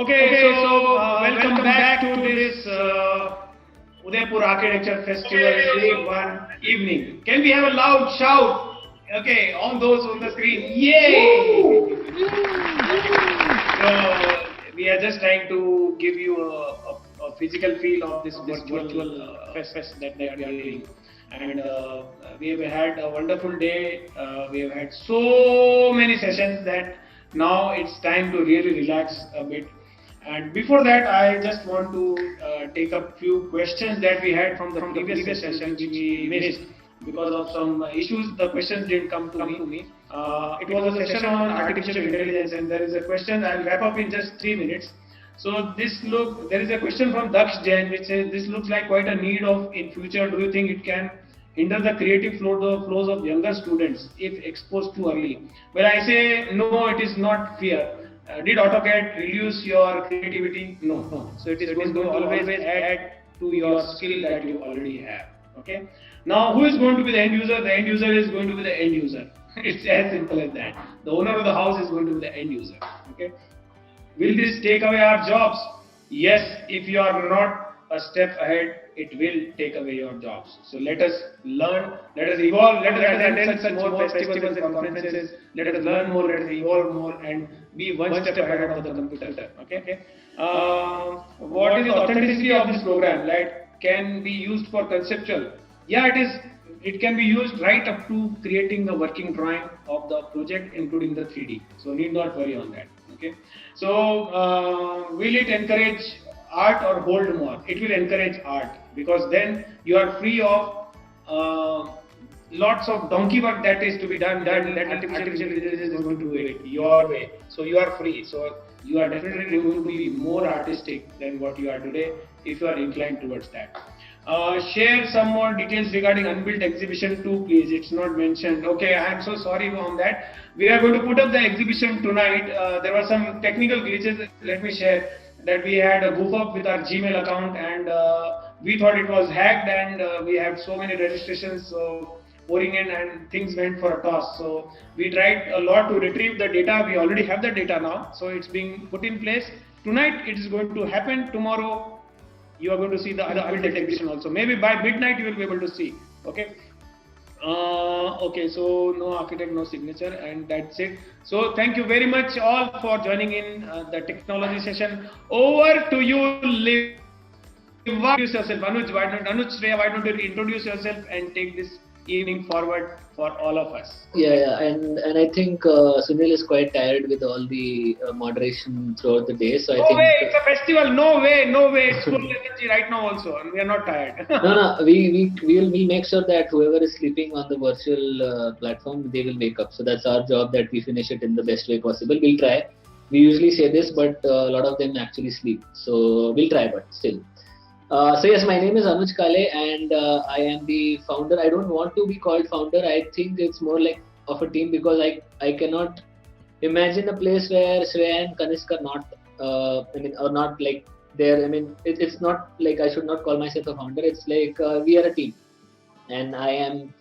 Okay, so welcome back to this Udaipur Architecture Festival Day 1 evening. Can we have a loud shout? Okay, on those on the screen. Yay! So we are just trying to give you a physical feel of this virtual fest that they are doing. And we have had a wonderful day. We have had so many sessions that now it's time to really relax a bit. And before that, I just want to take up few questions that we had from the previous session, which we missed because of some issues. The questions didn't come to me. It was a session on artificial intelligence, and there is a question. I'll wrap up in just 3 minutes. So there is a question from Daksh Jain, which says this looks like quite a need of in future. Do you think it can hinder the creative flows of younger students if exposed too early? Well, I say no. It is not fear. Did AutoCAD reduce your creativity? No. So it is going to always add to your skill that you already have. Okay. Now, who is going to be the end user? The end user is going to be the end user. It's as simple as that. The owner of the house is going to be the end user. Okay. Will this take away our jobs? Yes. If you are not a step ahead, it will take away your jobs. So let us learn, let us evolve, let us attend such more festivals and conferences, let us learn more, let us evolve more and be one step ahead of the computer. Okay. What is the authenticity of this program? Like, can be used for conceptual? Yeah, it is. It can be used right up to creating the working drawing of the project, including the 3D. So need not worry on that. Okay. So will it encourage art or hold more? It will encourage art, because then you are free of lots of donkey work that is to be done that artificial intelligence is going to do it your way. So you are free. So you are definitely going to be more artistic than what you are today if you are inclined towards that. Share some more details regarding unbuilt exhibition 2, please. It's not mentioned. Okay, I am so sorry on that. We are going to put up the exhibition tonight. There were some technical glitches. Let me share that we had a goof up with our Gmail account, and we thought it was hacked, and we had so many registrations so pouring in, and things went for a toss. So we tried a lot to retrieve the data. We already have the data now, so it's being put in place. Tonight it is going to happen. Tomorrow you are going to see the other unbuilt exhibition also. Maybe by midnight you will be able to see. Okay. Okay, so no architect, no signature, and that's it. So thank you very much all for joining in the technology session. Over to you, Liv. Introduce yourself, Anuj. Shreya, why don't you introduce yourself and take this evening forward for all of us? Yeah, and I think Sunil is quite tired with all the moderation throughout the day. So I think it's a festival. No way. It's full energy right now also, and we are not tired. No. We'll make sure that whoever is sleeping on the virtual platform, they will wake up. So that's our job, that we finish it in the best way possible. We'll try. We usually say this, but a lot of them actually sleep. So we'll try, but still. So yes, my name is Anuj Kale, and I am the founder. I don't want to be called founder. I think it's more like of a team, because I cannot imagine a place where Shreya and Kanishk are not, or not like there. It's not like I should not call myself a founder. It's like we are a team, and I am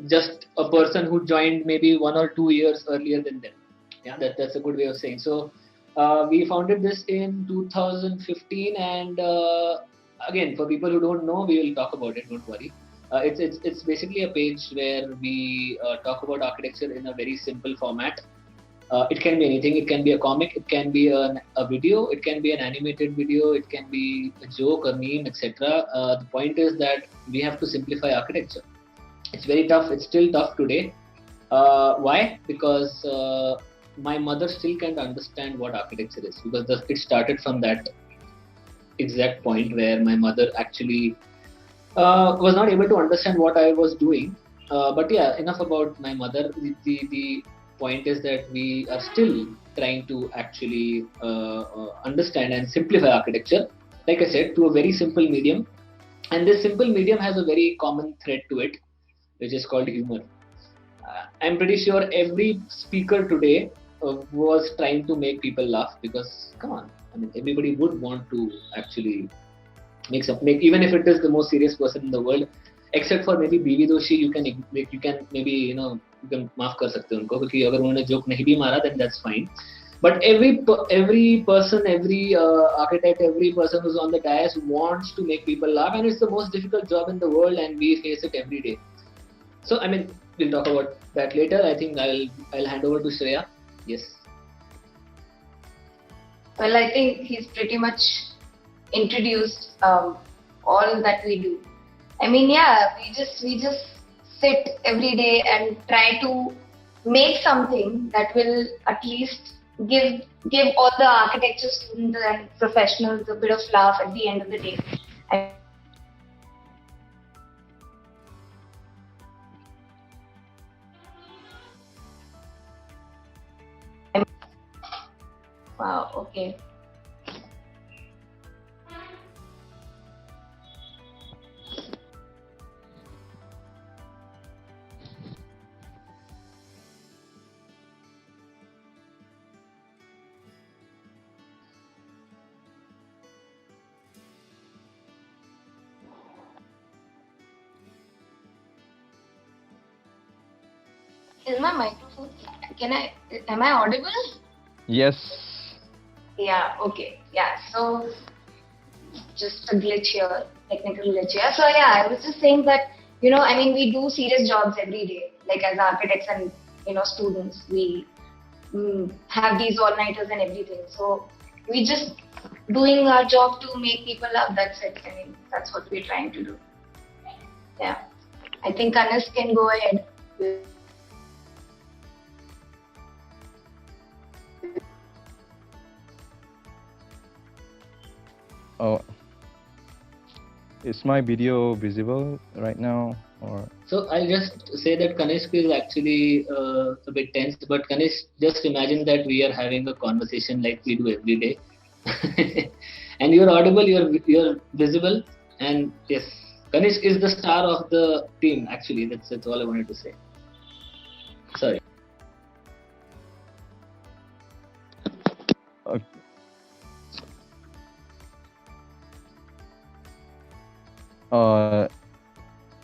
just a person who joined maybe 1 or 2 years earlier than them. Yeah, that's a good way of saying. So we founded this in 2015, and again, for people who don't know, we will talk about it. Don't worry. It's basically a page where we talk about architecture in a very simple format. It can be anything. It can be a comic. It can be a video. It can be an animated video. It can be a joke or meme, etc. The point is that we have to simplify architecture. It's very tough. It's still tough today. Why? Because my mother still can't understand what architecture is, because it started from that exact point where my mother actually was not able to understand what I was doing. But yeah, enough about my mother. The point is that we are still trying to actually understand and simplify architecture, like I said, to a very simple medium. And this simple medium has a very common thread to it, which is called humor. I'm pretty sure every speaker today was trying to make people laugh, because come on, everybody would want to actually make even if it is the most serious person in the world, except for maybe BV Doshi. You can maybe you can माफ कर सकते हो उनको, क्योंकि अगर उन्होंने joke नहीं भी मारा, then that's fine. But every person, every architect, every person who's on the dais wants to make people laugh, and it's the most difficult job in the world, and we face it every day. So I mean, we'll talk about that later. I think I'll hand over to Shreya. Yes. Well, I think he's pretty much introduced all that we do. I mean, yeah, we just sit every day and try to make something that will at least give all the architecture students and professionals a bit of laugh at the end of the day. I, wow, okay. Is my microphone? Am I audible? Yes. Yeah, okay. Yeah, so just a glitch here, technical glitch here. So yeah, I was just saying that, I mean, we do serious jobs every day, like as architects and, students, we have these all-nighters and everything. So we just doing our job to make people laugh, that's it. I mean, that's what we're trying to do. Yeah. I think Anas can go ahead. Oh, is my video visible right now, or? So I'll just say that Kanishk is actually a bit tense, but Kanishk, just imagine that we are having a conversation like we do every day, and you're audible, you're visible, and yes, Kanishk is the star of the team. Actually, that's all I wanted to say. Sorry.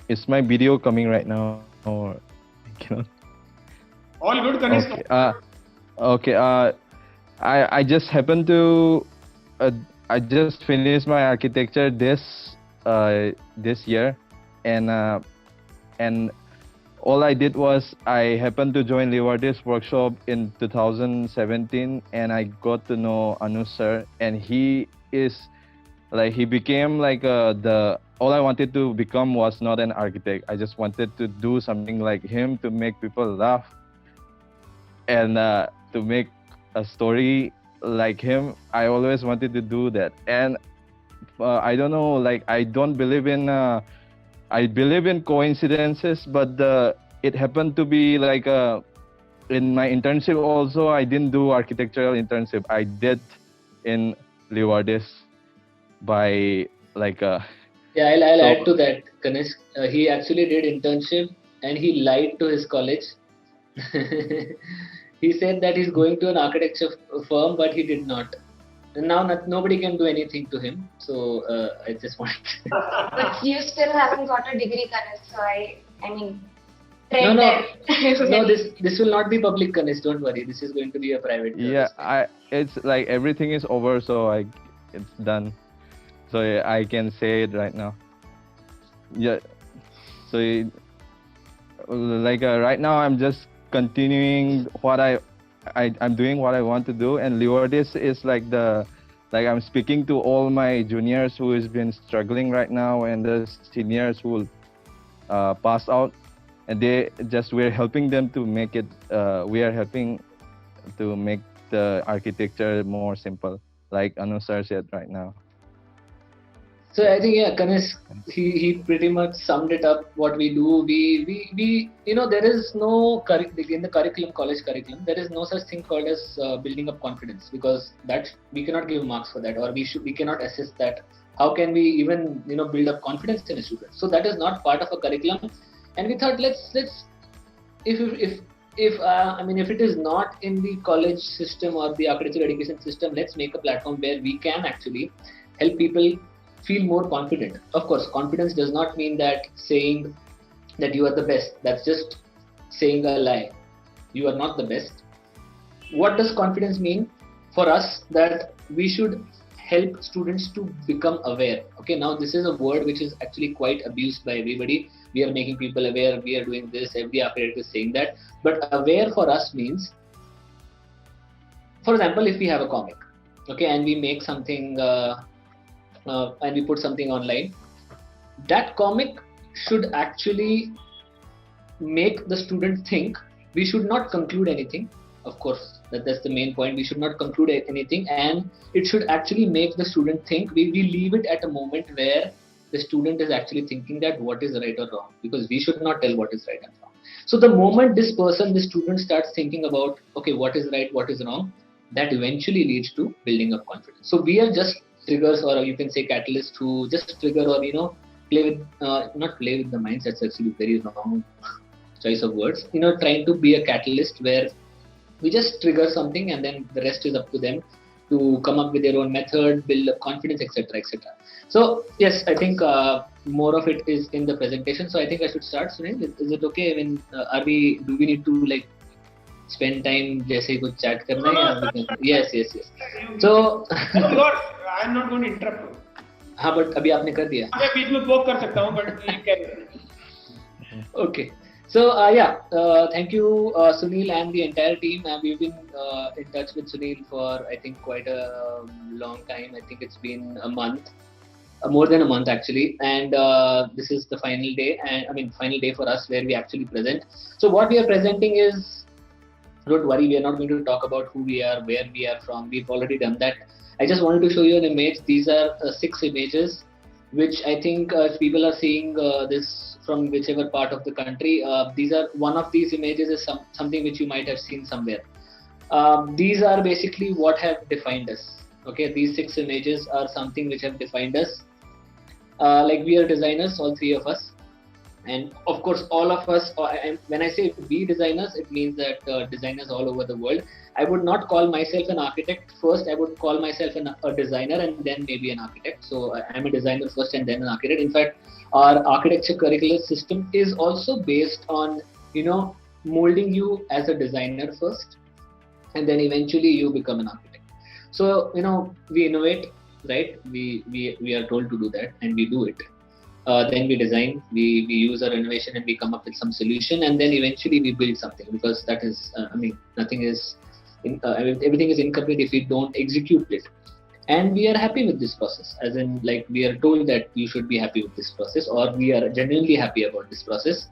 Is my video coming right now, or? All good, Kanishk. Okay. I just happened to. I just finished my architecture this year, and all I did was I happened to join Liwardis workshop in 2017, and I got to know Anu sir, and he became like the. All I wanted to become was not an architect. I just wanted to do something like him, to make people laugh, and to make a story like him. I always wanted to do that, and I don't know, like I don't believe in. I believe in coincidences, but it happened to be like in my internship also. I didn't do architectural internship. I did in Liwardis by like Yeah, I'll add to that, Kanishk. He actually did internship and he lied to his college. He said that he's going to an architecture firm, but he did not. And now nobody can do anything to him. So I just want. But you still haven't got a degree, Kanishk. So I mean, no. This will not be public, Kanishk. Don't worry. This is going to be a private. Yeah, it's like everything is over, so it's done. So I can say it right now. Yeah. So right now I'm just continuing what I'm doing what I want to do, and Liwardis is like I'm speaking to all my juniors who has been struggling right now, and the seniors who will pass out, and we're helping them to make it. We are helping to make the architecture more simple, like Anu sir said right now. So I think Kanishk, he pretty much summed it up. What we do, we there is no in the curriculum, college curriculum, there is no such thing called as building up confidence, because that we cannot give marks for that, or we cannot assess that. How can we even build up confidence in a student? So that is not part of a curriculum. And we thought let's if it is not in the college system or the architectural education system, let's make a platform where we can actually help people feel more confident. Of course, confidence does not mean that saying that you are the best. That's just saying a lie. You are not the best. what does confidence mean for us? That we should help students to become aware. Okay, now this is a word which is actually quite abused by everybody. We are making people aware, we are doing this, every architect is saying that. But aware for us means, for example, if we have a comic, okay, and we make something and we put something online, that comic should actually make the student think. We should not conclude anything, of course, that's the main point. We should not conclude anything, and it should actually make the student think. We leave it at a moment where the student is actually thinking that what is right or wrong, because we should not tell what is right and wrong. So the moment this student starts thinking about, okay, what is right, what is wrong, that eventually leads to building up confidence. So we are just triggers, or you can say catalysts, who just trigger, or play with, not play with the minds, that's actually very wrong choice of words, trying to be a catalyst where we just trigger something, and then the rest is up to them to come up with their own method, build up confidence, etc., etc. So yes, I think more of it is in the presentation. So I think I should start, Sunil. Is it okay? I mean, do we need to like spend time जैसे कुछ chat करना है या yes. So oh God, I'm not going to interrupt you. हाँ, but अभी आपने कर दिया. मैं बीच में poke कर सकता हूँ, but you can. Okay. So thank you, Sunil and the entire team. We've been in touch with Sunil for I think quite a long time. I think it's been a month, more than a month actually. And this is the final day, and final day for us where we actually present. So what we are presenting is, don't worry, we are not going to talk about who we are, where we are from. We've already done that. I just wanted to show you an image. These are 6 images, which I think if people are seeing this from whichever part of the country, one of these images is something which you might have seen somewhere. These are basically what have defined us. Okay, these 6 images are something which have defined us. Like we are designers, all 3 of us. And of course, all of us, when I say we designers, it means that designers all over the world. I would not call myself an architect first. I would call myself a designer and then maybe an architect. So I'm a designer first and then an architect. In fact, our architecture curricular system is also based on, molding you as a designer first, and then eventually you become an architect. So, we innovate, right? We are told to do that, and we do it. Then we design, we use our innovation, and we come up with some solution, and then eventually we build something, because that is, nothing is, everything is incomplete if we don't execute it. And we are happy with this process, as in, like, we are told that you should be happy with this process, or we are genuinely happy about this process.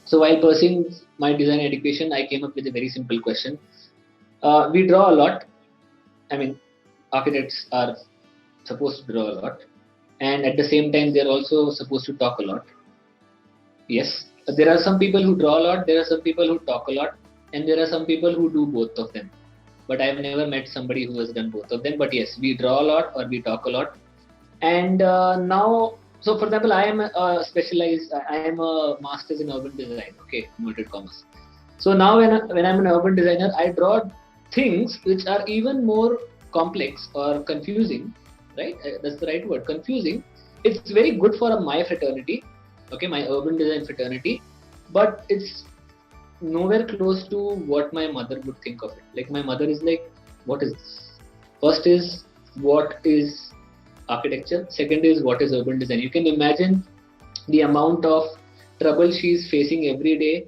So while pursuing my design education, I came up with a very simple question. We draw a lot. Architects are supposed to draw a lot. And at the same time, they're also supposed to talk a lot. Yes, there are some people who draw a lot, there are some people who talk a lot, and there are some people who do both of them. But I've never met somebody who has done both of them. But yes, we draw a lot or we talk a lot. And now, so for example, I am a master's in urban design, okay, inverted commas. So now when I'm an urban designer, I draw things which are even more complex or confusing. Right? That's the right word, confusing. It's very good for my fraternity, okay, my urban design fraternity, but it's nowhere close to what my mother would think of it. Like, my mother is like, what is this? First is, what is architecture? Second is, what is urban design? You can imagine the amount of trouble she's facing every day.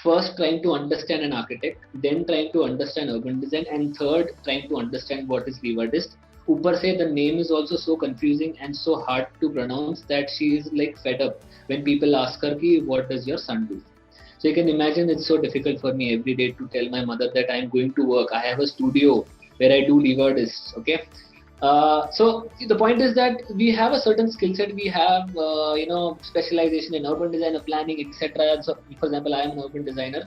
First, trying to understand an architect, then trying to understand urban design, and third, trying to understand what is Leewardist. Upar se, the name is also so confusing and so hard to pronounce that she is like fed up when people ask her ki, what does your son do? So you can imagine it's so difficult for me every day to tell my mother that I'm going to work. I have a studio where I do Leewardist. Okay. So the point is that we have a certain skill set. We have specialization in urban design, planning, etc. So for example, I am an urban designer.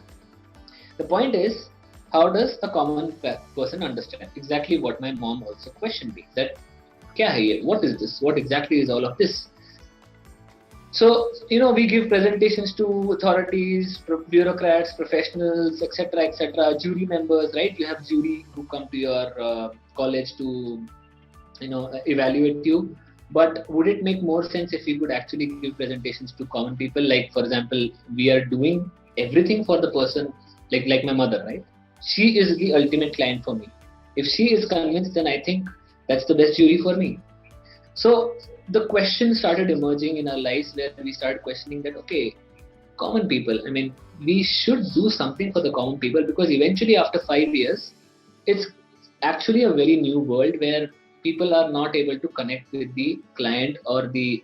The point is, how does a common person understand? Exactly what my mom also questioned me, that kya hai ye? What is this? What exactly is all of this? So, we give presentations to authorities, bureaucrats, professionals, etc., jury members, right? You have jury who come to your college to, evaluate you. But would it make more sense if we could actually give presentations to common people? Like, for example, we are doing everything for the person, like my mother, right? she is the ultimate client for me. If she is convinced, then I think that's the best jury for me. So the question started emerging in our lives where we started questioning that, okay, common people, I mean, we should do something for the common people, because eventually after 5 years, it's actually a very new world where people are not able to connect with the client or the,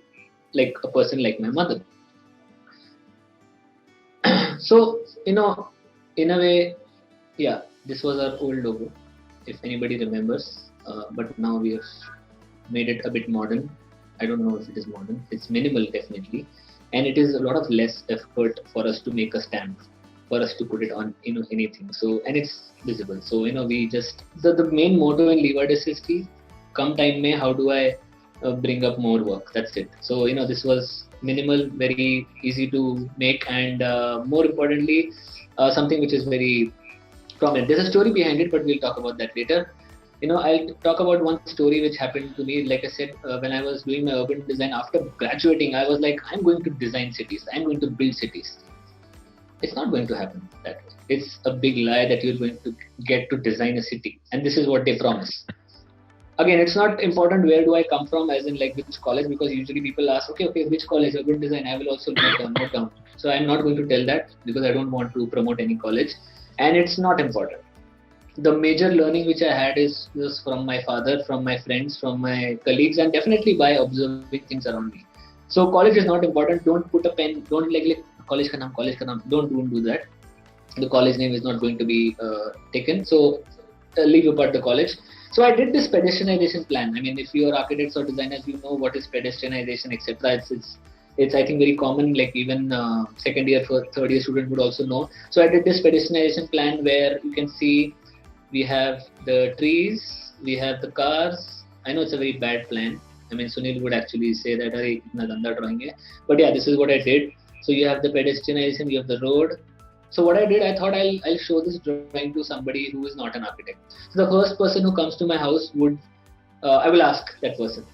like a person like my mother. So, in a way, yeah, this was our old logo, if anybody remembers, but now we have made it a bit modern. I don't know if it is modern. It's minimal, definitely, and it is a lot of less effort for us to make a stamp, for us to put it on anything. So, and it's visible. So we just the main motto in Leewardist is ki, come time mein, how do I bring up more work? That's it. So this was minimal, very easy to make, and more importantly, something which is very prominent. There's a story behind it, but we'll talk about that later. I'll talk about one story which happened to me. Like I said, when I was doing my urban design, after graduating, I was like, I'm going to design cities. I'm going to build cities. It's not going to happen that way. It's a big lie that you're going to get to design a city. And this is what they promise. Again, it's not important where do I come from, as in like which college, because usually people ask, okay, which college, urban design, I will also note down. So I'm not going to tell that because I don't want to promote any college. And it's not important. The major learning which I had is from my father, from my friends, from my colleagues, and definitely by observing things around me. So college is not important. Don't put a pen. Don't like college ka naam. Don't do that. The college name is not going to be taken. So leave apart the college. So I did this pedestrianization plan. I mean, if you are architects or designers, you know what is pedestrianization, etc. It's I think very common. Like even second year, third year student would also know. So I did this pedestrianization plan where you can see. We have the trees, we have the cars. I know it's a very bad plan. I mean, Sunil would actually say that, "Arey, itna ganda drawing hai." But yeah, this is what I did. So you have the pedestrianization, you have the road. So what I did, I thought I'll show this drawing to somebody who is not an architect. So the first person who comes to my house I will ask that person.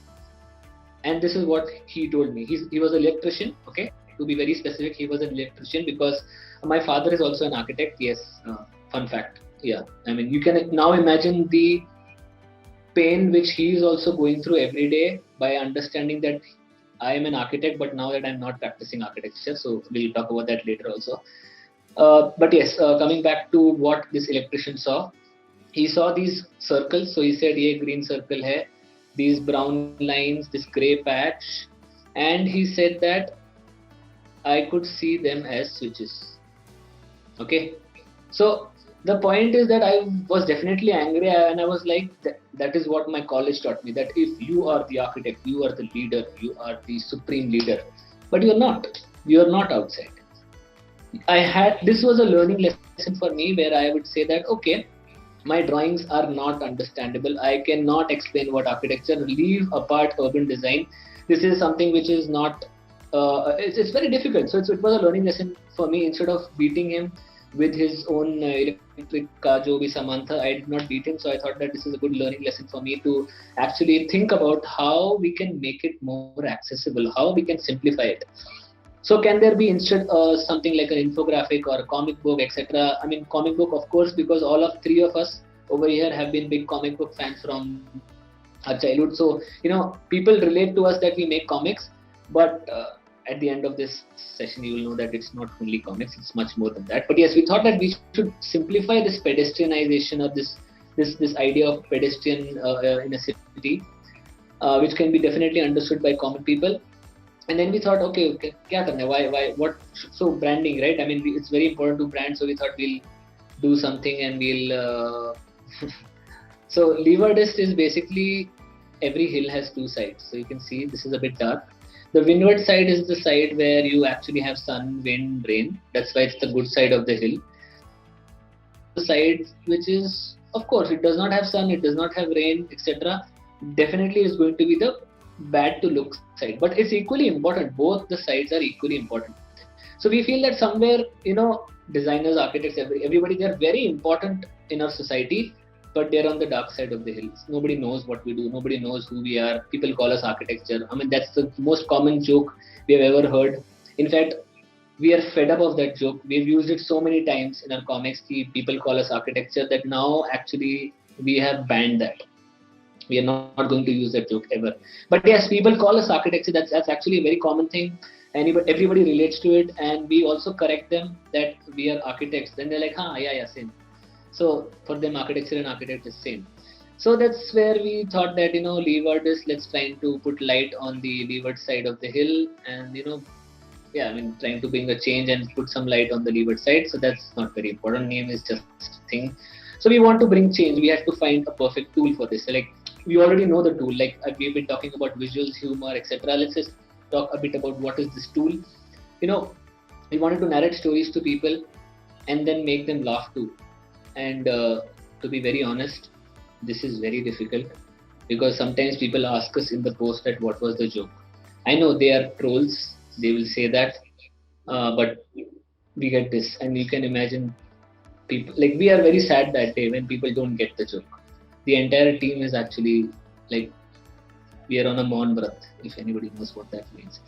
And this is what he told me. He was an electrician, okay? To be very specific, he was an electrician because my father is also an architect. Yes, fun fact. Yeah, I mean, you can now imagine the pain which he is also going through every day by understanding that I am an architect, but now that I'm not practicing architecture. So we'll talk about that later also. But yes, coming back to what this electrician saw, he saw these circles. So he said, "Ye green circle hai, these brown lines, this grey patch," and he said that I could see them as switches. Okay, so the point is that I was definitely angry, and I was like, that is what my college taught me, that if you are the architect, you are the leader, you are the supreme leader, but you are not outside. This was a learning lesson for me where I would say that, okay, my drawings are not understandable. I cannot explain what architecture, leave apart urban design. This is something which is not, it's very difficult. So it was a learning lesson for me. Instead of beating him with his own electric ka jo bhi saman tha, I did not beat him. So I thought that this is a good learning lesson for me to actually think about how we can make it more accessible, how we can simplify it. So can there be instead something like an infographic or a comic book, etc. I mean, comic book, of course, because all three of us over here have been big comic book fans from our childhood. So, people relate to us that we make comics, but at the end of this session, you will know that it's not only comics, it's much more than that. But yes, we thought that we should simplify this pedestrianization or this idea of pedestrian in a city, which can be definitely understood by common people. And then we thought, okay, kya karna hai? Why, what? So branding, right? I mean, it's very important to brand. So we thought we'll do something and we'll. So Leewardist is basically every hill has two sides. So you can see this is a bit dark. The windward side is the side where you actually have sun, wind, rain. That's why it's the good side of the hill. The side which is, of course, it does not have sun, it does not have rain, etc. Definitely is going to be the bad to look side, but it's equally important. Both the sides are equally important. So we feel that somewhere, designers, architects, everybody, they're very important in our society, but they're on the dark side of the hill. Nobody knows what we do. Nobody knows who we are. People call us architecture. I mean, that's the most common joke we have ever heard. In fact, we are fed up of that joke. We've used it so many times in our comics. People call us architecture, that now actually we have banned that. We are not going to use that joke ever. But yes, people call us architecture. That's actually a very common thing. Everybody relates to it, and we also correct them that we are architects. Then they're like, yeah, same. So for them, architecture and architect is same. So that's where we thought that, leeward is, let's try to put light on the leeward side of the hill, and trying to bring a change and put some light on the leeward side. So that's not very important. Name is just a thing. So we want to bring change. We had to find a perfect tool for this. So like, we already know the tool. Like we've been talking about visuals, humor, etc. Let's just talk a bit about what is this tool. We wanted to narrate stories to people and then make them laugh too. And to be very honest, this is very difficult, because sometimes people ask us in the post that what was the joke. I know they are trolls, they will say that, but we get this, and you can imagine people, like, we are very sad that day when people don't get the joke. The entire team is actually like, we are on a Maun Vrat, if anybody knows what that means.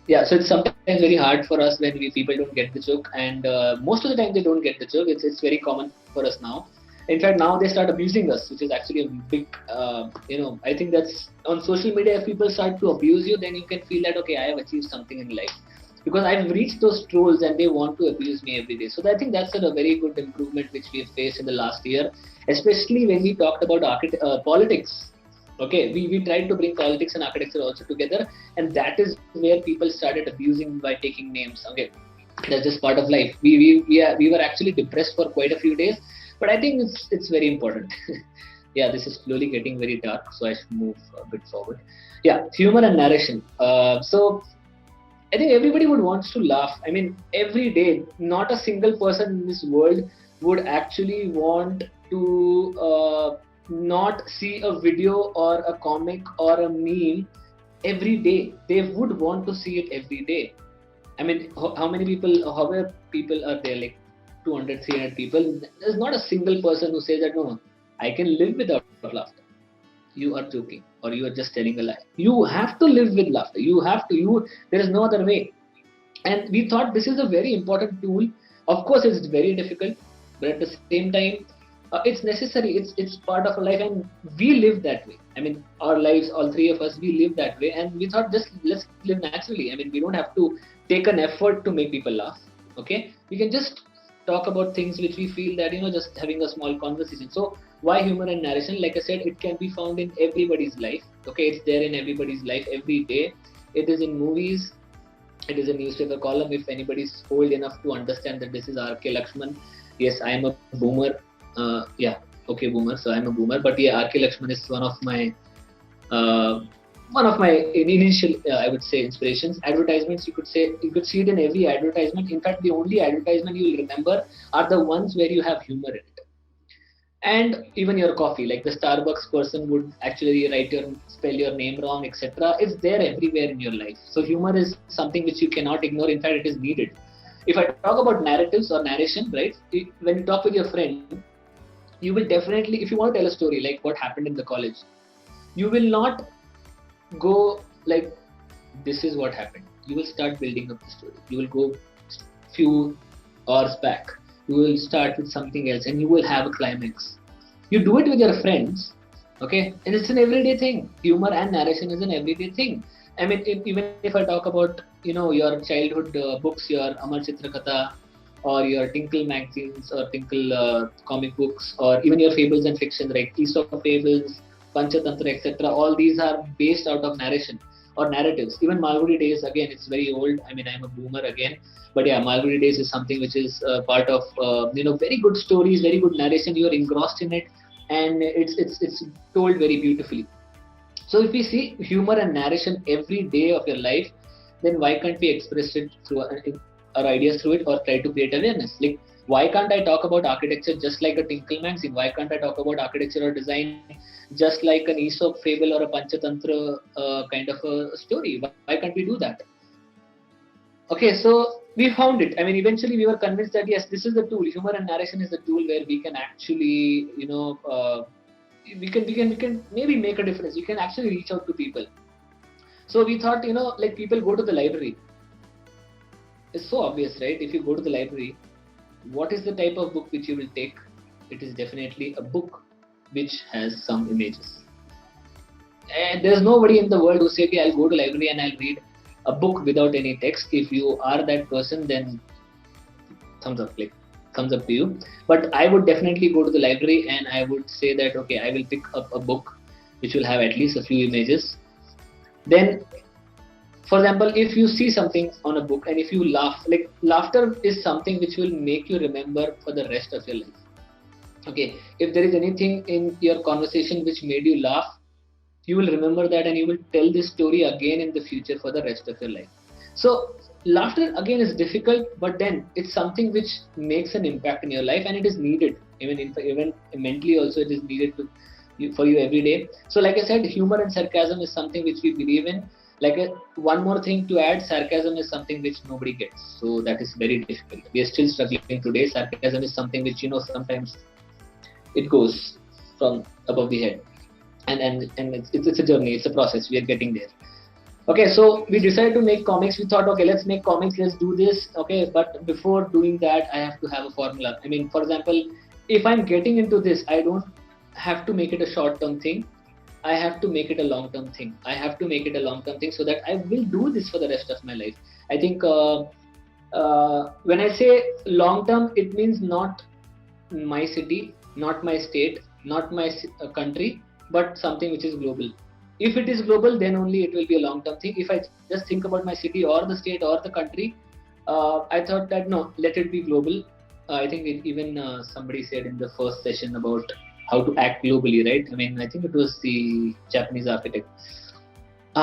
Yeah, so it's sometimes very hard for us when people don't get the joke, and most of the time they don't get the joke. It's very common for us now. In fact, now they start abusing us, which is actually a big, I think that's on social media. If people start to abuse you, then you can feel that, okay, I have achieved something in life, because I've reached those trolls and they want to abuse me every day. So I think that's a very good improvement which we have faced in the last year, especially when we talked about politics. Okay, we tried to bring politics and architecture also together, and that is where people started abusing by taking names. Okay, that's just part of life. We were actually depressed for quite a few days, but I think it's very important. Yeah, this is slowly getting very dark, so I should move a bit forward. Yeah, humor and narration. So I think everybody would want to laugh. I mean, every day, not a single person in this world would actually want to not see a video or a comic or a meme every day. They would want to see it every day. I mean, how many people are there? Like 200, 300 people. There's not a single person who says that, no, I can live without laughter. You are joking, or you are just telling a lie. You have to live with laughter. There is no other way. And we thought this is a very important tool. Of course, it's very difficult, but at the same time, it's necessary. It's part of our life, and we live that way. I mean, our lives, all three of us, we live that way, and we thought, just let's live naturally. I mean, we don't have to take an effort to make people laugh. Okay, we can just talk about things which we feel that, just having a small conversation. So why humor and narration? Like I said, it can be found in everybody's life. Okay, it's there in everybody's life every day. It is in movies. It is a newspaper column. If anybody's old enough to understand that this is R.K. Lakshman. Yes, I am a boomer. Boomer. So I'm a boomer. But yeah, R.K. Lakshman is one of my initial, I would say, inspirations. Advertisements, you could see it in every advertisement. In fact, the only advertisement you will remember are the ones where you have humor in it. And even your coffee, like the Starbucks person would actually spell your name wrong, etc. It's there everywhere in your life. So humor is something which you cannot ignore. In fact, it is needed. If I talk about narratives or narration, right? When you talk with your friend, you will definitely, if you want to tell a story like what happened in the college, you will not go like, this is what happened. You will start building up the story. You will go few hours back. You will start with something else, and you will have a climax. You do it with your friends, okay? And it's an everyday thing. Humor and narration is an everyday thing. I mean, even if I talk about, your childhood books, your Amar Chitra Katha, or your Tinkle magazines, or Tinkle comic books, or even your fables and fiction, like Aesop fables, Panchatantra, etc. All these are based out of narration or narratives. Even Malgudi Days, again, it's very old. I mean, I'm a boomer again, but yeah, Malgudi Days is something which is part of very good stories, very good narration. You are engrossed in it, and it's told very beautifully. So if we see humor and narration every day of your life, then why can't we express it through our ideas through it, or try to create awareness? Like, why can't I talk about architecture just like a Tinkle magazine? Why can't I talk about architecture or design just like an Aesop fable or a Panchatantra kind of a story? Why can't we do that? Okay, so we found it. I mean, eventually we were convinced that yes, this is the tool. Humor and narration is the tool where we can actually, we can maybe make a difference. You can actually reach out to people. So we thought, like, people go to the library. It's so obvious, right? If you go to the library, what is the type of book which you will take? It is definitely a book which has some images. And there's nobody in the world who say, okay, I'll go to library and I'll read a book without any text. If you are that person, then thumbs up, like thumbs up to you. But I would definitely go to the library and I would say that, okay, I will pick up a book which will have at least a few images. Then, for example, if you see something on a book and if you laugh, like laughter is something which will make you remember for the rest of your life. Okay, if there is anything in your conversation which made you laugh, you will remember that and you will tell this story again in the future for the rest of your life. So laughter again is difficult, but then it's something which makes an impact in your life and it is needed. Even mentally also it is needed for you every day. So like I said, humor and sarcasm is something which we believe in. One more thing to add, sarcasm is something which nobody gets. So that is very difficult. We are still struggling today. Sarcasm is something which, sometimes it goes from above the head. And it's a journey, it's a process, we are getting there. Okay, so we decided to make comics. We thought, okay, let's make comics, let's do this. Okay, but before doing that, I have to have a formula. For example, if I'm getting into this, I don't have to make it a short-term thing. I have to make it a long-term thing. So that I will do this for the rest of my life. I think when I say long-term, it means not my city, not my state, not my country, but something which is global. If it is global, then only it will be a long-term thing. If I just think about my city or the state or the country, I thought that no, let it be global. I think even somebody said in the first session about how to act globally, right? I think it was the Japanese architect,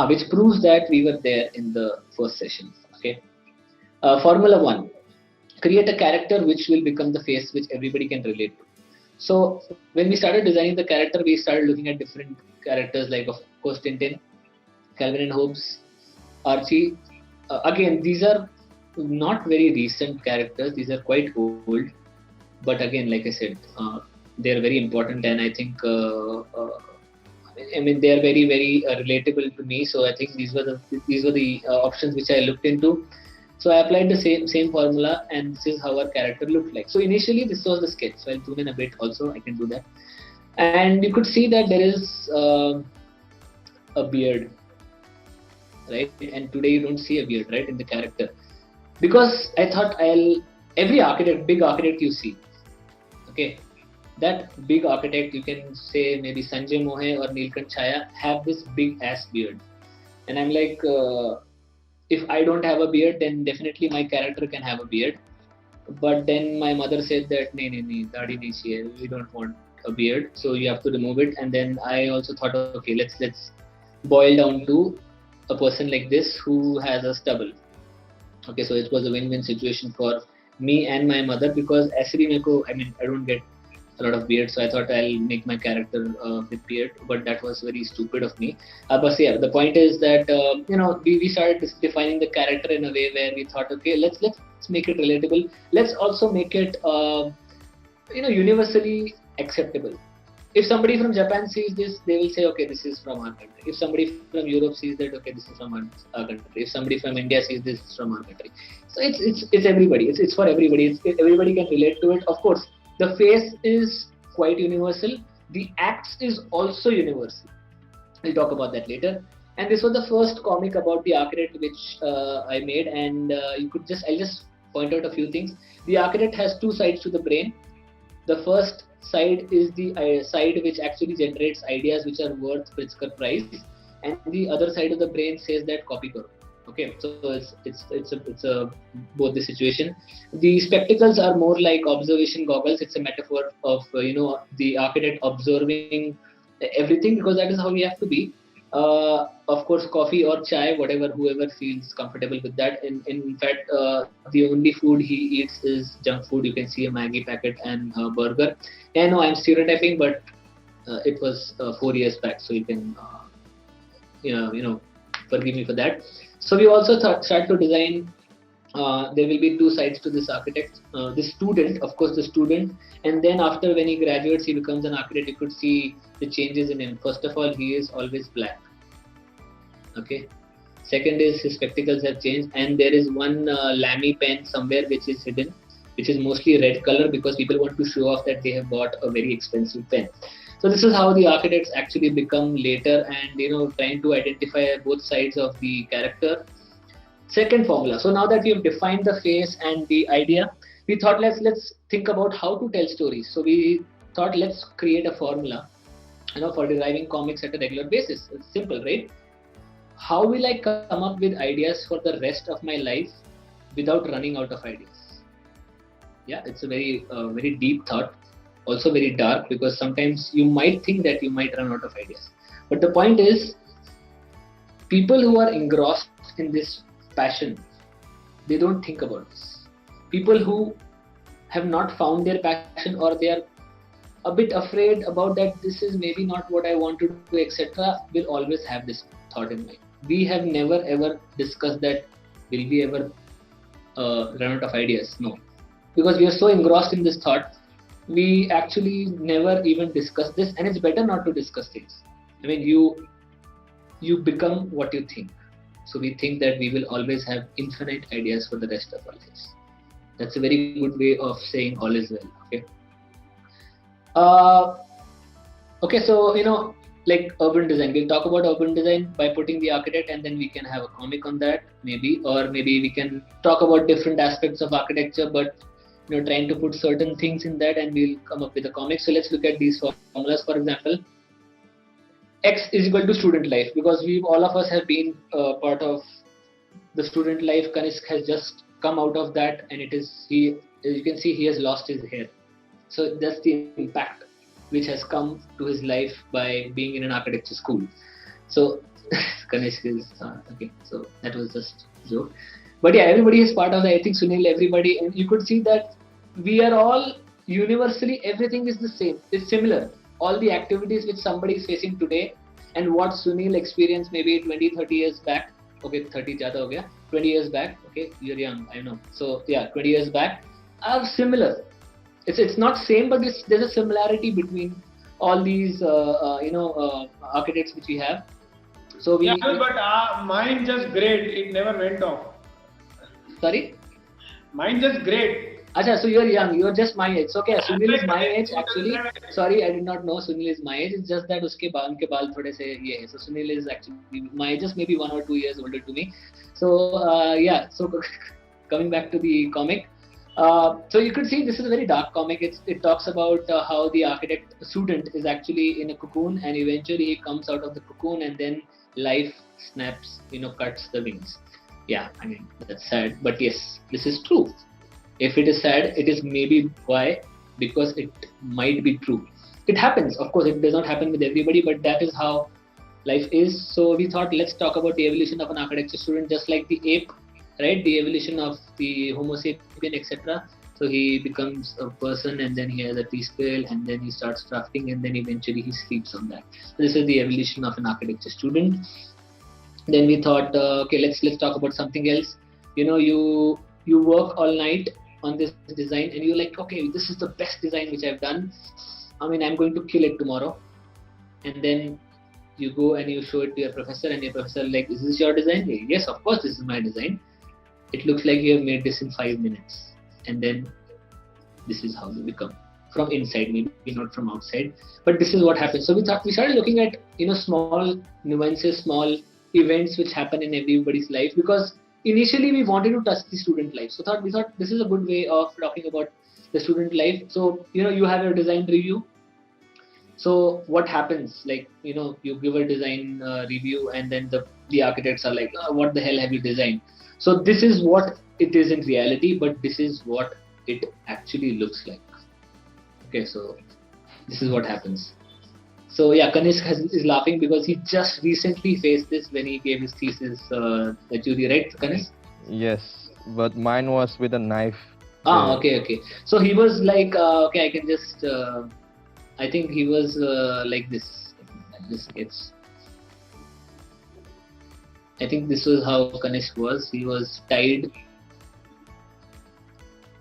which proves that we were there in the first session. Okay, Formula 1: create a character which will become the face which everybody can relate to. So when we started designing the character, we started looking at different characters, like of course Tintin, Calvin and Hobbes, Archie. Again, these are not very recent characters; these are quite old. But again, like I said, they are very important, and I think they are very very relatable to me. So I think these were the options which I looked into. So I applied the same formula, and this is how our character looked like. So initially this was the sketch. So I'll zoom in a bit also, I can do that. And you could see that there is a beard, right? And today you don't see a beard, right, in the character. Because I thought every architect, big architect you see, okay, that big architect, you can say maybe Sanjay Mohe or Neelkanth Chhaya, have this big ass beard. And I'm like, if I don't have a beard, then definitely my character can have a beard. But then my mother said that, nahi, daadi nahi chahiye, we don't want a beard, so you have to remove it. And then I also thought, okay, let's boil down to a person like this who has a stubble. Okay, so it was a win-win situation for me and my mother, because actually I don't get a lot of beard, so I thought I'll make my character with beard, but that was very stupid of me. But yeah, the point is that we started defining the character in a way where we thought, okay, let's make it relatable. Let's also make it universally acceptable. If somebody from Japan sees this, they will say, okay, this is from our country. If somebody from Europe sees that, okay, this is from our country. If somebody from India sees this, it's from our country. So it's everybody. It's for everybody. Everybody can relate to it. Of course, the face is quite universal. The acts is also universal. We'll talk about that later. And this was the first comic about the architect which I made. And I'll just point out a few things. The architect has two sides to the brain. The first side is the side which actually generates ideas which are worth Pritzker Prize, and the other side of the brain says that copy karo. Okay, so it's a both the situation. The spectacles are more like observation goggles. It's a metaphor of the architect observing everything, because that is how we have to be. Of course, coffee or chai, whoever feels comfortable with that. In fact, the only food he eats is junk food. You can see a Maggi packet and a burger. I know I'm stereotyping, but it was 4 years back, so you can forgive me for that. So we also started to design. There will be two sides to this architect. The student, of course, and then after when he graduates, he becomes an architect. You could see the changes in him. First of all, he is always black. Okay, Second is his spectacles have changed, and there is one Lamy pen somewhere which is hidden, which is mostly red color because people want to show off that they have bought a very expensive pen. So this is how the architects actually become later, and trying to identify both sides of the character. Second formula. So now that we have defined the face and the idea, we thought let's think about how to tell stories. So we thought let's create a formula, for deriving comics at a regular basis. It's simple, right? How will I come up with ideas for the rest of my life without running out of ideas? Yeah, it's a very deep thought, also very dark, because sometimes you might think that you might run out of ideas. But the point is, people who are engrossed in this passion, they don't think about this. People who have not found their passion, or they are a bit afraid about that this is maybe not what I want to do, etc., will always have this thought in mind. We have never ever discussed that will we ever run out of ideas? No, because we are so engrossed in this thought, we actually never even discuss this, and it's better not to discuss things. I mean, you become what you think. So we think that we will always have infinite ideas for the rest of our lives. That's a very good way of saying all is well. Okay. Okay, so like urban design. We'll talk about urban design by putting the architect, and then we can have a comic on that, maybe, or maybe we can talk about different aspects of architecture, but trying to put certain things in that, and we'll come up with a comic. So let's look at these formulas. For example, X is equal to student life, because all of us have been part of the student life. Kanishk has just come out of that, and as you can see, he has lost his hair. So that's the impact which has come to his life by being in an architecture school. So Kanishk is okay. So that was just a joke. But yeah, everybody is part of that. I think Sunil, everybody, and you could see that we are all universally, everything is the same. It's similar. All the activities which somebody is facing today and what Sunil experienced maybe 20, 30 years back. Okay, 30 jada ho gaya. 20 years back. Okay, you're young, I know. So yeah, 20 years back are similar. It's not same, but there's a similarity between all these architects which we have. So we. Yeah, but mine just great. It never went off. Sorry. Mine just great. Acha, so you're young, you're just my age. So okay, Sunil is my age actually. Sorry, I did not know Sunil is my age. It's just that uske baal thode se ye hai. So Sunil is actually my age, just maybe 1 or 2 years older to me. So yeah, so coming back to the comic. So you could see this is a very dark comic. It talks about how the architect student is actually in a cocoon, and eventually he comes out of the cocoon, and then life snaps, cuts the wings. Yeah, I mean, that's sad, but yes, this is true. If it is sad, it is maybe why? Because it might be true. It happens, of course, it does not happen with everybody, but that is how life is. So we thought, let's talk about the evolution of an architecture student, just like the ape, right? The evolution of the Homo sapien, etc. So he becomes a person, and then he has a T-scale, and then he starts drafting, and then eventually he sleeps on that. So this is the evolution of an architecture student. Then we thought, okay, let's talk about something else. You work all night on this design, and you're like, okay, this is the best design which I've done. I mean, I'm going to kill it tomorrow. And then you go and you show it to your professor, and your professor like, is this your design? Yes, of course, this is my design. It looks like you have made this in 5 minutes. And then this is how you become from inside, maybe not from outside, but this is what happens. So we started looking at small nuances, small events which happen in everybody's life, because initially we wanted to touch the student life. So we thought this is a good way of talking about the student life. So you have your design review. So what happens, like you give a design review, and then the architects are like, oh, what the hell have you designed? So this is what it is in reality, but this is what it actually looks like. Okay, so this is what happens. So yeah, Kanishk is laughing because he just recently faced this when he gave his thesis at jury, right, Kanishk? Yes, but mine was with a knife. Okay. So he was like, okay, I can just. I think he was like this. I think this was how Kanishk was. He was tied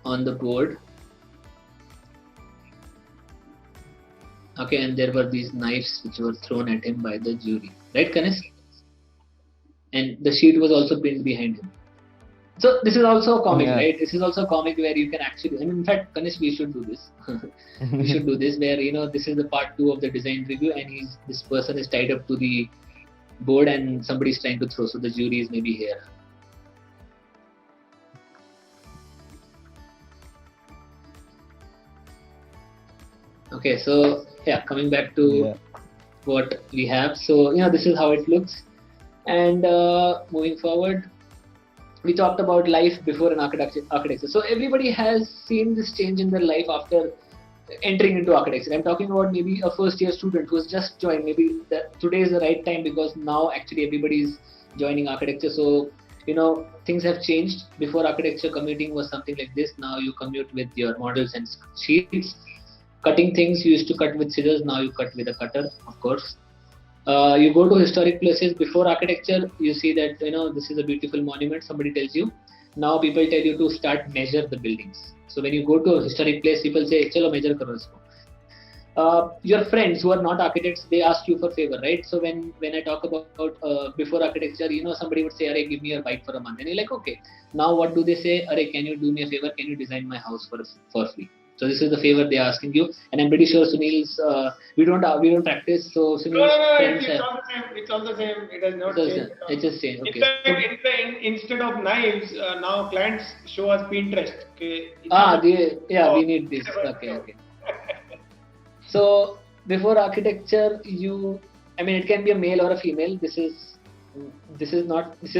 on the board. Okay, and there were these knives which were thrown at him by the jury. Right, Kanishk? and the sheet was also pinned behind him. So this is also a comic, Yeah. right? This is also a comic where you can actually, I mean, in fact, Kanish, we should do this. We should do this where, this is the part 2 of the design review, and this person is tied up to the board and somebody is trying to throw, so the jury is maybe here. Okay, so yeah, coming back to Yeah. what we have. So, this is how it looks. And moving forward, we talked about life before an architecture. So everybody has seen this change in their life after entering into architecture. I'm talking about maybe a first year student who has just joined. Maybe today is the right time because now actually everybody is joining architecture. So, things have changed. Before architecture, commuting was something like this. Now you commute with your models and sheets. Cutting things, you used to cut with scissors. Now you cut with a cutter, of course. You go to historic places. Before architecture, you see that this is a beautiful monument. Somebody tells you. Now people tell you to start measure the buildings. So when you go to a historic place, people say, "Chalo measure karo isko." Your friends who are not architects, they ask you for favor, right? So when I talk about before architecture, somebody would say, "Arey, give me your bike for a month," and you're like, "Okay." Now what do they say? "Arey, can you do me a favor? Can you design my house for free?" So this is the favor they are asking you, and I'm pretty sure Sunil's. We don't practice, so Sunil's No, friends it's all the same. It's all the same. It has not changed. It's just same. In Okay. fact, instead of knives, now clients show us Pinterest. Okay. We need this. Okay. So before architecture, it can be a male or a female. This is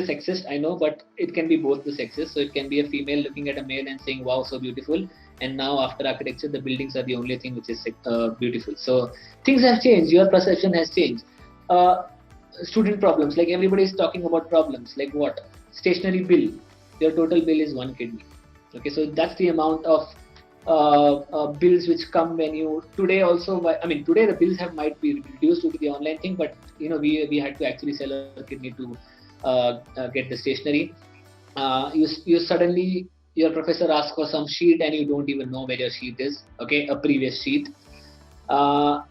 sexist, I know, but it can be both the sexes. So it can be a female looking at a male and saying, "Wow, so beautiful." And now after architecture, the buildings are the only thing which is beautiful. So things have changed. Your perception has changed. Student problems, like everybody is talking about problems. Like what? Stationary bill. Your total bill is 1 kidney. Okay, so that's the amount of bills which come when you today also. Today the bills might be reduced due to the online thing, but we had to actually sell a kidney to get the stationery. You suddenly, your professor asks for some sheet and you don't even know where your sheet is. Okay, a previous sheet.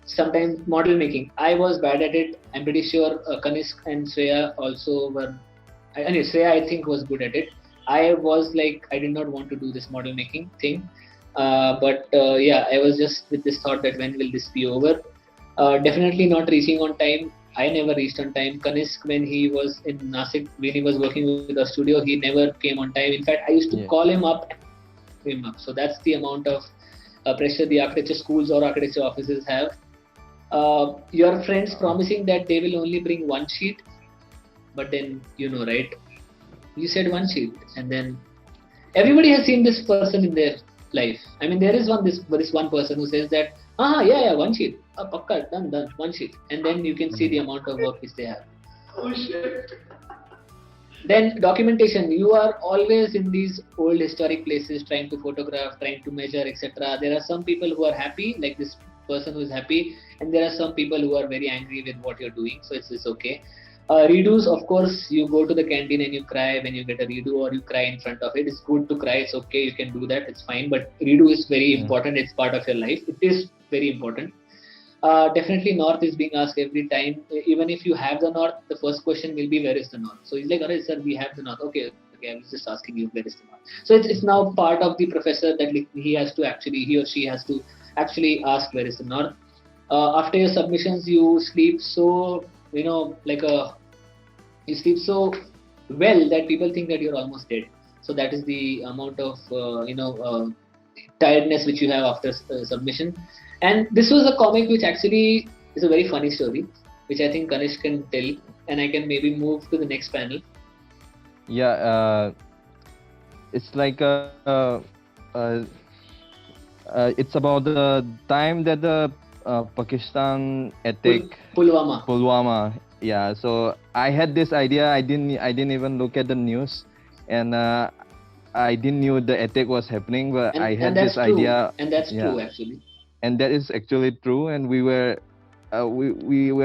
Sometimes model making, I was bad at it. I'm pretty sure Kanishk and Shreya also were. Shreya I think was good at it. I was like, I did not want to do this model making thing. But I was just with this thought that when will this be over? Definitely not reaching on time. I never reached on time. Kanishk, when he was in Nasik, when he was working with a studio, he never came on time. In fact, I used to call him up. So that's the amount of pressure the architecture schools or architecture offices have. Your friends promising that they will only bring one sheet, but then right? You said one sheet, and then everybody has seen this person in their life. There is this one person who says that, one sheet, pakka, done, one sheet, and then you can see the amount of work which they have. Oh shit. Then documentation. You are always in these old historic places trying to photograph, trying to measure, etc. There are some people who are happy, like this person who is happy, and there are some people who are very angry with what you're doing. So it's okay. Redos, of course, you go to the canteen and you cry when you get a redo, or you cry in front of it. It's good to cry. It's okay. You can do that. It's fine. But redo is very important. It's part of your life. It is very important. Definitely North is being asked every time. Even if you have the North, the first question will be, where is the North? So he's like, "Alright, sir, we have the North." Okay, I was just asking you, where is the North? So it's now part of the professor that he or she has to actually ask, where is the North? After your submissions, you sleep so, you sleep so well that people think that you're almost dead. So that is the amount of, tiredness which you have after submission. And this was a comic which actually is a very funny story, which I think Kanishk can tell, and I can maybe move to the next panel. Yeah, it's like it's about the time that the Pakistan attack Pulwama. Yeah, so I had this idea. I didn't even look at the news, and I didn't knew the attack was happening, but I had this idea. And that's true actually. And that is actually true. And we were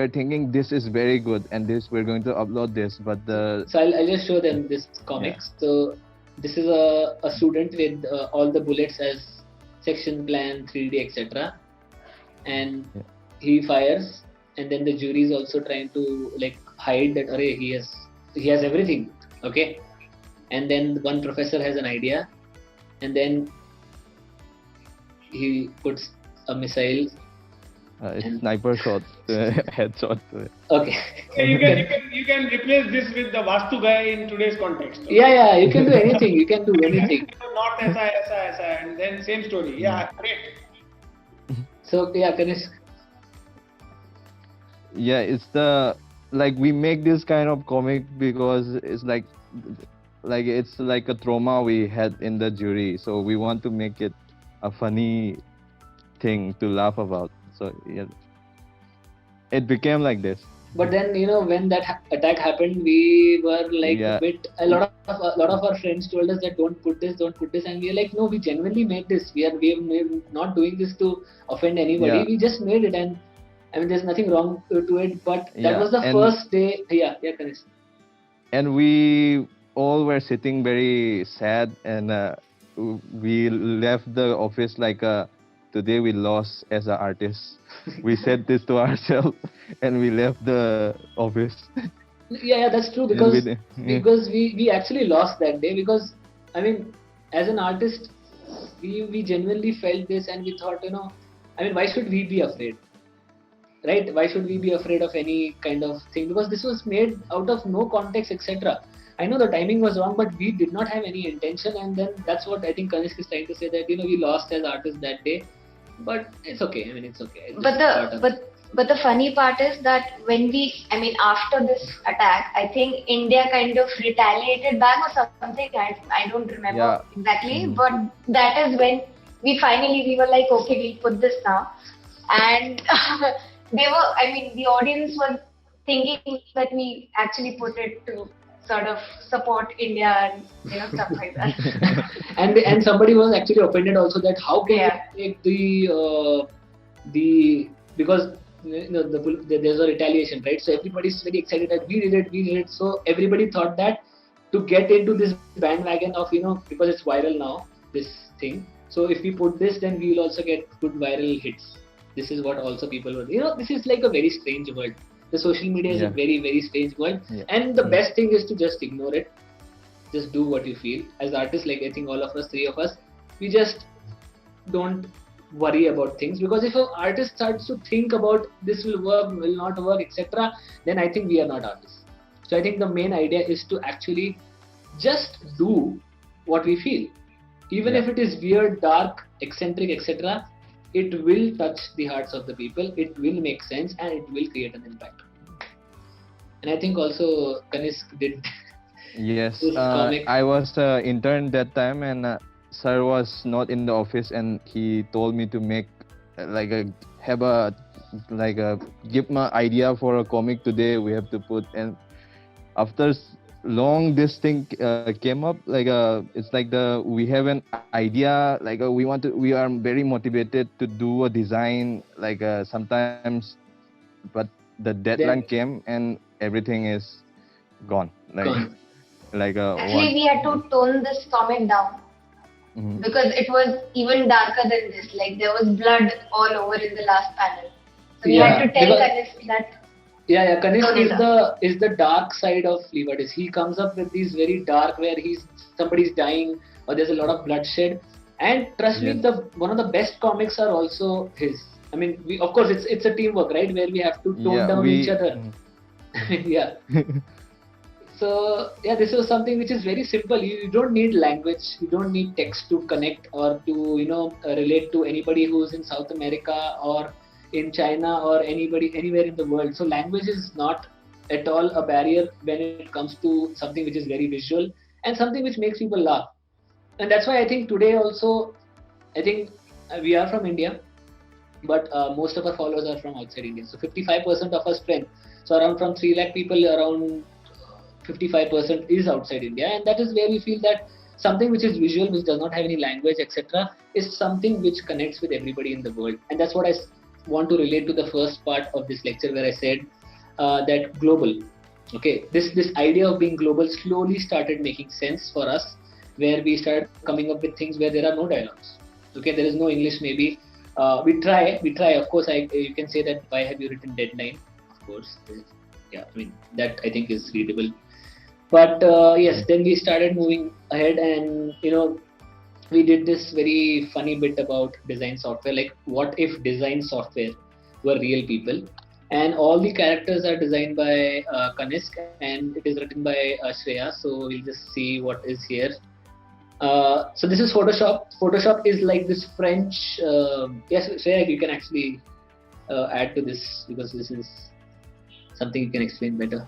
thinking this is very good, and we're going to upload this. But so I'll just show them this comics. Yeah. So this is a student with all the bullets as section plan, 3D, etc. And he fires, and then the jury is also trying to hide that he has he has everything, okay, and then one professor has an idea, and then he puts a missile. It's And- sniper shot, headshot. Okay. Okay, you can replace this with the Vastu guy in today's context. Yeah, you can do anything. You can do anything. Not SI, and then same story. Yeah, great. So yeah, Kanish. Yeah, it's the like we make this kind of comic because it's like it's like a trauma we had in the jury, so we want to make it a funny thing to laugh about. So yeah, it became like this. But then when that attack happened, we were like Yeah. a lot of our friends told us that don't put this, and we are like, no, we genuinely made this. We are not doing this to offend anybody. Yeah. We just made it, and I mean, there's nothing wrong to it. But that Yeah, was the and- first day. Yeah, Kanish. And we all were sitting very sad, and we left the office like today we lost as an artist. We said this to ourselves, and we left the office. Yeah, that's true And because we- because we actually lost that day because I mean, as an artist, we genuinely felt this and we thought, I mean, why should we be afraid? Right? Why should we be afraid of any kind of thing? Because this was made out of no context, etc. I know the timing was wrong, but we did not have any intention, and then that's what I think Kanishk is trying to say, that we lost as artists that day, but it's okay. I mean, it's okay. It's But part the of- but the funny part is that after this attack, I think India kind of retaliated back or something. I don't remember Yeah. exactly, Mhm. but that is when we were like, okay, we'll put this now, and the audience was thinking that we actually put it to sort of support India and stuff like that. and somebody was actually offended also that how can Yeah. you take the because there's a retaliation, right? So everybody's very excited that we did it. So everybody thought that to get into this bandwagon of because it's viral now, this thing. So if we put this, then we will also get good viral hits. This is what also people were. This is like a very strange world. The social media is a Yeah. very, very strange world. Yeah. And the best thing is to just ignore it. Just do what you feel. As artists, like I think all of us, three of us, we just don't worry about things, because if an artist starts to think about this will work, will not work, etc., then I think we are not artists. So I think the main idea is to actually just do what we feel. Even Yeah. if it is weird, dark, eccentric, etc., it will touch the hearts of the people, it will make sense, and it will create an impact. And I think also Kanishk did Yes, this comic. I was intern that time, and sir was not in the office, and he told me to make give my idea for a comic today. We have to put, and after long this thing came up, it's like we have an idea, we are very motivated to do a design sometimes, but the deadline came and everything is gone. Gone. Actually, we had to tone this comic down Mhm. because it was even darker than this. Like there was blood all over in the last panel. So we Yeah, had to tell because- Kanishk that. Yeah, Kanishk Tone is the dark side of Leewardis. He comes up with these very dark, where somebody's dying or there's a lot of bloodshed. And trust me, Yes. one of the best comics are also his. I mean, of course it's a teamwork, right? Where we have to tone down each other. Yeah. So yeah, this was something which is very simple. You don't need language, you don't need text to connect or to relate to anybody who's in South America or in China or anybody anywhere in the world. So language is not at all a barrier when it comes to something which is very visual and something which makes people laugh. And that's why I think today also, I think we are from India, but most of our followers are from outside India. So 55% of our strength, so around from 3 lakh people, around 55% is outside India, and that is where we feel that something which is visual, which does not have any language, etc., is something which connects with everybody in the world. And that's what I want to relate to the first part of this lecture, where I said that global. Okay, this idea of being global slowly started making sense for us, where we started coming up with things where there are no dialogues. Okay, there is no English maybe. We try. Of course, you can say that, why have you written deadline? Of course, yeah. I mean, that I think is readable. But yes, then we started moving ahead, and we did this very funny bit about design software. Like, what if design software were real people? And all the characters are designed by Kanisk, and it is written by Shreya. So we'll just see what is here. So this is Photoshop. Photoshop is like this French. Yes, Shreya, you can actually add to this, because this is something you can explain better.